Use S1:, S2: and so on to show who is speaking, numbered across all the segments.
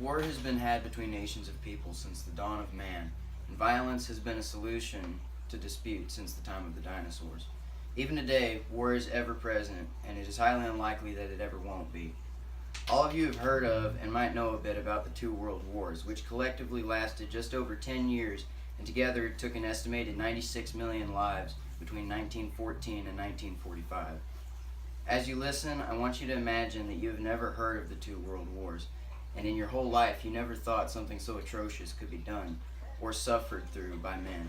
S1: War has been had between nations of people since the dawn of man, and violence has been a solution to dispute since the time of the dinosaurs. Even today, war is ever present, and it is highly unlikely that it ever won't be. All of you have heard of and might know a bit about the two world wars, which collectively lasted just over 10 years and together took an estimated 96 million lives between 1914 and 1945. As you listen, I want you to imagine that you have never heard of the two world wars, and in your whole life you never thought something so atrocious could be done or suffered through by men.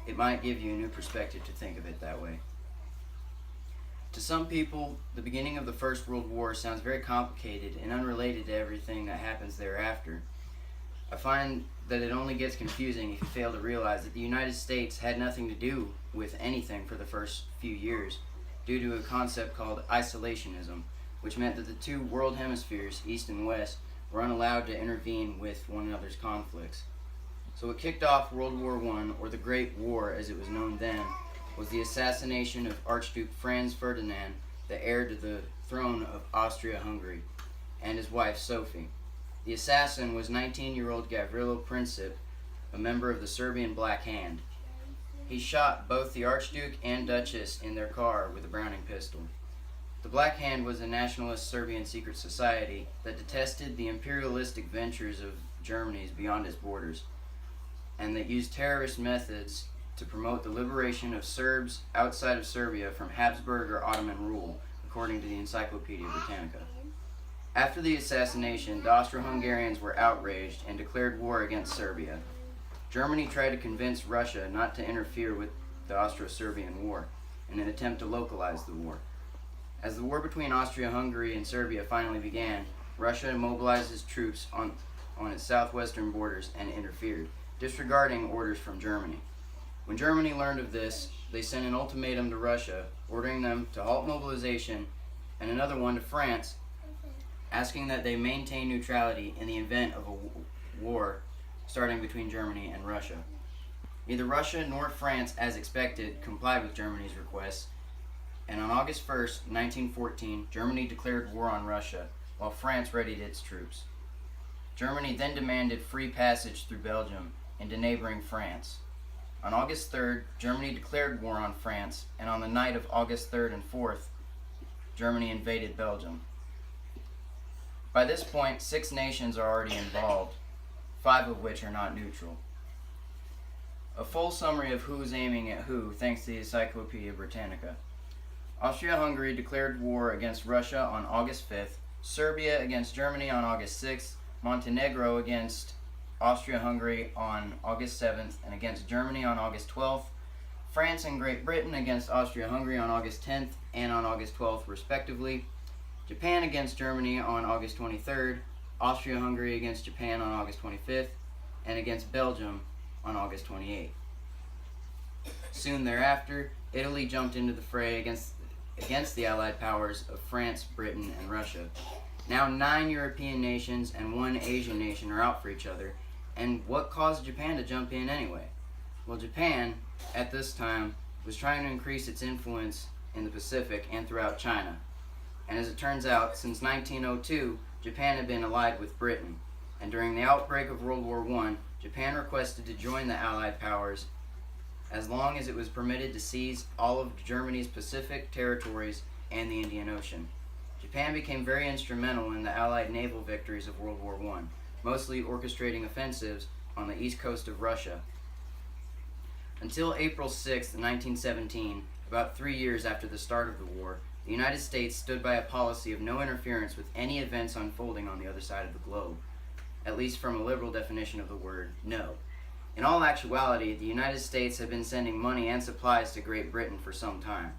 S1: It might give you a new perspective to think of it that way. To some people, the beginning of the First World War sounds very complicated and unrelated to everything that happens thereafter. I find that it only gets confusing if you fail to realize that the United States had nothing to do with anything for the first few years due to a concept called isolationism, which meant that the two world hemispheres, East and West, were unallowed to intervene with one another's conflicts. So what kicked off World War I, or the Great War as it was known then, was the assassination of Archduke Franz Ferdinand, the heir to the throne of Austria-Hungary, and his wife Sophie. The assassin was 19-year-old Gavrilo Princip, a member of the Serbian Black Hand. He shot both the Archduke and Duchess in their car with a Browning pistol. The Black Hand was a nationalist Serbian secret society that detested the imperialistic ventures of Germany's beyond its borders, and that used terrorist methods to promote the liberation of Serbs outside of Serbia from Habsburg or Ottoman rule, according to the Encyclopedia Britannica. After the assassination, the Austro-Hungarians were outraged and declared war against Serbia. Germany tried to convince Russia not to interfere with the Austro-Serbian War in an attempt to localize the war. As the war between Austria-Hungary and Serbia finally began, Russia mobilized its troops on its southwestern borders and interfered, disregarding orders from Germany. When Germany learned of this, they sent an ultimatum to Russia, ordering them to halt mobilization, and another one to France, asking that they maintain neutrality in the event of a war starting between Germany and Russia. Neither Russia nor France, as expected, complied with Germany's requests, and on August 1st, 1914, Germany declared war on Russia, while France readied its troops. Germany then demanded free passage through Belgium into neighboring France. On August 3rd, Germany declared war on France, and on the night of August 3rd and 4th, Germany invaded Belgium. By this point, 6 nations are already involved, 5 of which are not neutral. A full summary of who's aiming at who, thanks to the Encyclopedia Britannica. Austria-Hungary declared war against Russia on August 5th, Serbia against Germany on August 6th, Montenegro against Austria-Hungary on August 7th and against Germany on August 12th, France and Great Britain against Austria-Hungary on August 10th and on August 12th respectively, Japan against Germany on August 23rd, Austria-Hungary against Japan on August 25th, and against Belgium on August 28th. Soon thereafter, Italy jumped into the fray against the Allied powers of France, Britain, and Russia. Now 9 European nations and 1 Asian nation are out for each other, and what caused Japan to jump in anyway? Well, Japan, at this time, was trying to increase its influence in the Pacific and throughout China. And as it turns out, since 1902, Japan had been allied with Britain, and during the outbreak of World War I, Japan requested to join the Allied powers as long as it was permitted to seize all of Germany's Pacific territories and the Indian Ocean. Japan became very instrumental in the Allied naval victories of World War I, mostly orchestrating offensives on the east coast of Russia. Until April 6, 1917, about 3 years after the start of the war, the United States stood by a policy of no interference with any events unfolding on the other side of the globe, at least from a liberal definition of the word no. In all actuality, the United States had been sending money and supplies to Great Britain for some time.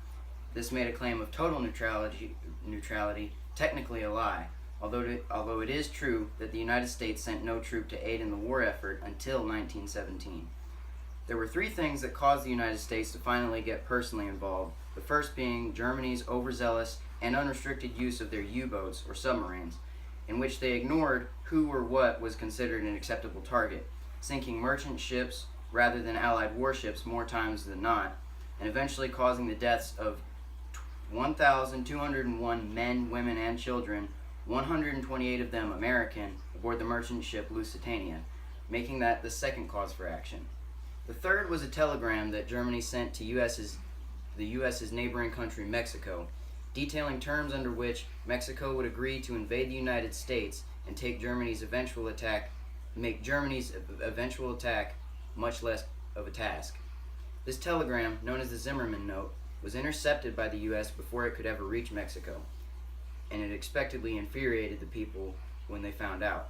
S1: This made a claim of total neutrality technically a lie, although it is true that the United States sent no troop to aid in the war effort until 1917. There were 3 things that caused the United States to finally get personally involved, the first being Germany's overzealous and unrestricted use of their U-boats or submarines, in which they ignored who or what was considered an acceptable target, sinking merchant ships rather than Allied warships more times than not, and eventually causing the deaths of 1,201 men, women, and children, 128 of them American, aboard the merchant ship Lusitania, making that the second cause for action. The third was a telegram that Germany sent to the U.S.'s neighboring country, Mexico, detailing terms under which Mexico would agree to invade the United States and make Germany's eventual attack much less of a task. This telegram, known as the Zimmerman Note, was intercepted by the U.S. before it could ever reach Mexico, and it expectedly infuriated the people when they found out.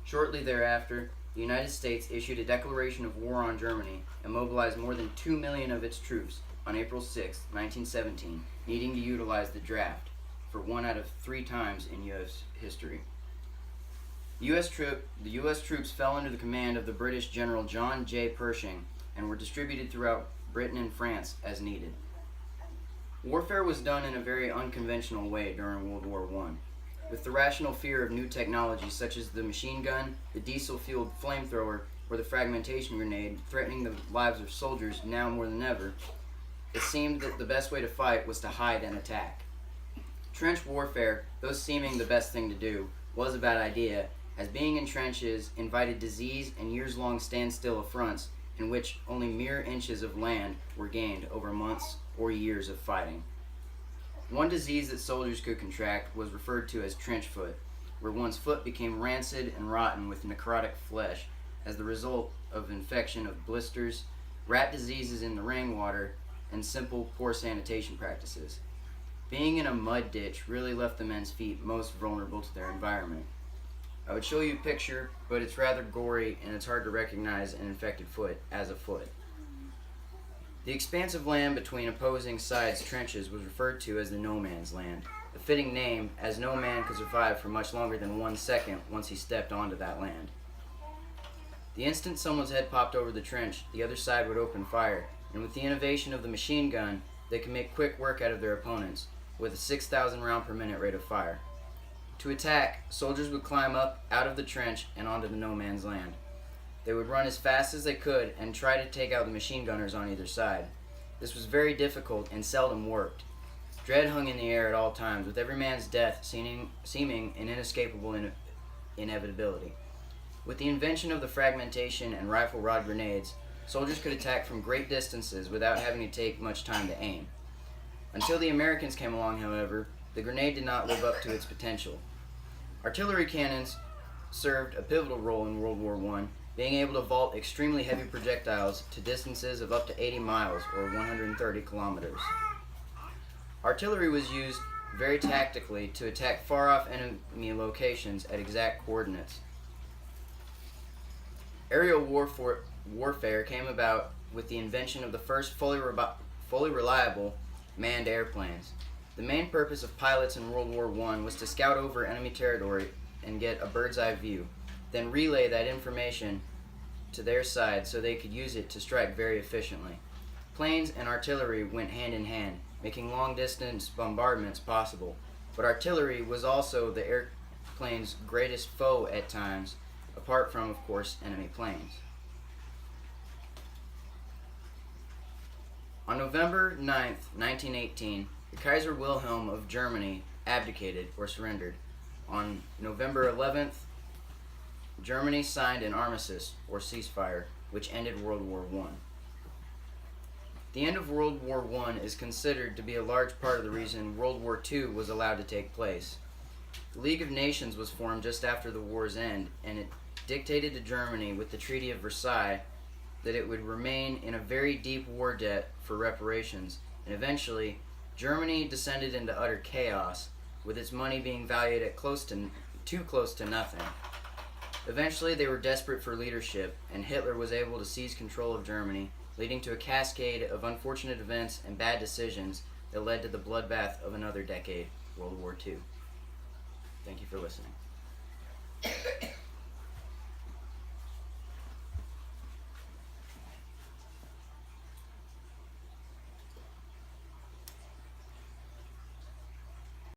S1: Shortly thereafter, the United States issued a declaration of war on Germany and mobilized more than 2 million of its troops on April 6, 1917, needing to utilize the draft for one out of 3 times in U.S. history. The U.S. troops fell under the command of the British General John J. Pershing and were distributed throughout Britain and France as needed. Warfare was done in a very unconventional way during World War I, with the rational fear of new technologies such as the machine gun, the diesel-fueled flamethrower, or the fragmentation grenade threatening the lives of soldiers now more than ever. It seemed that the best way to fight was to hide and attack. Trench warfare, though seeming the best thing to do, was a bad idea, as being in trenches invited disease and years-long standstill affronts in which only mere inches of land were gained over months or years of fighting. One disease that soldiers could contract was referred to as trench foot, where one's foot became rancid and rotten with necrotic flesh as the result of infection of blisters, rat diseases in the rainwater, and simple poor sanitation practices. Being in a mud ditch really left the men's feet most vulnerable to their environment. I would show you a picture, but it's rather gory and it's hard to recognize an infected foot as a foot. The expanse of land between opposing sides' trenches was referred to as the no man's land, a fitting name as no man could survive for much longer than 1 second once he stepped onto that land. The instant someone's head popped over the trench, the other side would open fire, and with the innovation of the machine gun, they could make quick work out of their opponents, with a 6,000 round per minute rate of fire. To attack, soldiers would climb up out of the trench and onto the no man's land. They would run as fast as they could and try to take out the machine gunners on either side. This was very difficult and seldom worked. Dread hung in the air at all times, with every man's death seeming an inescapable inevitability. With the invention of the fragmentation and rifle rod grenades, soldiers could attack from great distances without having to take much time to aim. Until the Americans came along, however, the grenade did not live up to its potential. Artillery cannons served a pivotal role in World War I, being able to vault extremely heavy projectiles to distances of up to 80 miles or 130 kilometers. Artillery was used very tactically to attack far-off enemy locations at exact coordinates. Aerial warfare came about with the invention of the first fully reliable manned airplanes. The main purpose of pilots in World War I was to scout over enemy territory and get a bird's eye view, then relay that information to their side so they could use it to strike very efficiently. Planes and artillery went hand in hand, making long-distance bombardments possible, but artillery was also the airplane's greatest foe at times, apart from, of course, enemy planes. On November 9th, 1918, the Kaiser Wilhelm of Germany abdicated or surrendered. On November 11th, Germany signed an armistice or ceasefire, which ended World War I. The end of World War I is considered to be a large part of the reason World War II was allowed to take place. The League of Nations was formed just after the war's end, and it dictated to Germany with the Treaty of Versailles that it would remain in a very deep war debt for reparations, and eventually Germany descended into utter chaos, with its money being valued at too close to nothing. Eventually they were desperate for leadership, and Hitler was able to seize control of Germany, leading to a cascade of unfortunate events and bad decisions that led to the bloodbath of another decade, World War II. Thank you for listening.